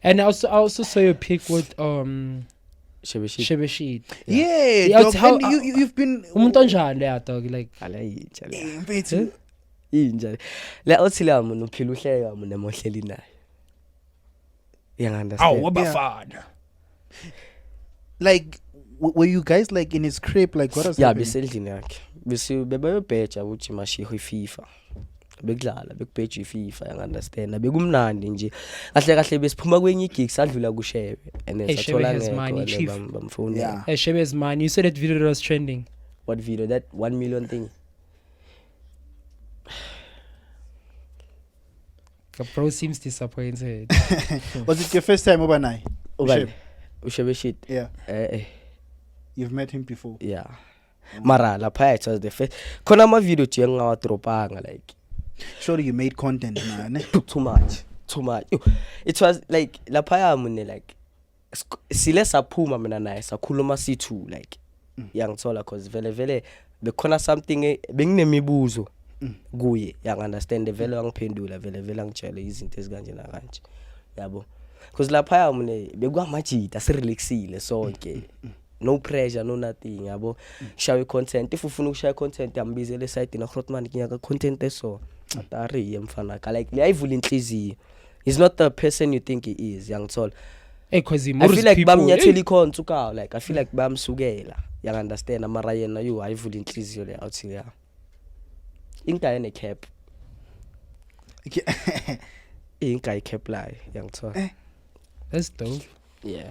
And I also saw your pic with Shebeshit. Shebeshit. Yeah, Yeah, dog, it's how- and you've been Umuntu onjani le dog like Alayintsha le. mfethu. Inja. Le othi la muntu uphila uhleka muntu emohleli naye. You understand? wabafana. Like were you guys like in his crib, like what was Yeah, happening? besendlini yakhe. Bebayobheja ukuthi mashiho iFIFA. Bekudlala bekubheja iFIFA, you understand? Bekumnandi nje. Kahle kahle besiphuma kwenye gig sadlula kuShebe and then Hey, Shebe sathola has ngekho money, chief. bamfoni. Yeah. Hey, Shebe's man, you said that video was trending. What video? That 1 million thing. The bro seems disappointed. Was it your first time over night? Ubani? Ushebeshit. Yeah. Eh. You've met him before. Yeah. Mara lapha it was the first. Khona ama video nje engawatropanga like Surely you made content, man. too much. Yo, it was like lapha mune like sile saphuma mina naye sakhuluma C2 like yangithola cause vele bekhona something benginemibuzo kuye yang understand vele wangiphendula vele angitshela izinto ezikanje na kanje yabo cause lapha mune bekwamajita sirelaxile sonke no pressure no nothing yabo share content if ufuna ukushare content yambizele site na Grootman kinyaka content eso atari yemfana ka like liyayivula inhliziyo. He's not the person you think he is yangithola. Hey, cause he I feel like people. bamnyathela ikhonto ka like I feel like bamsukela you understand amara yena you ayivula inhliziyo le out here inka ene cap inka I cap la yangithola. That's dope. Yeah.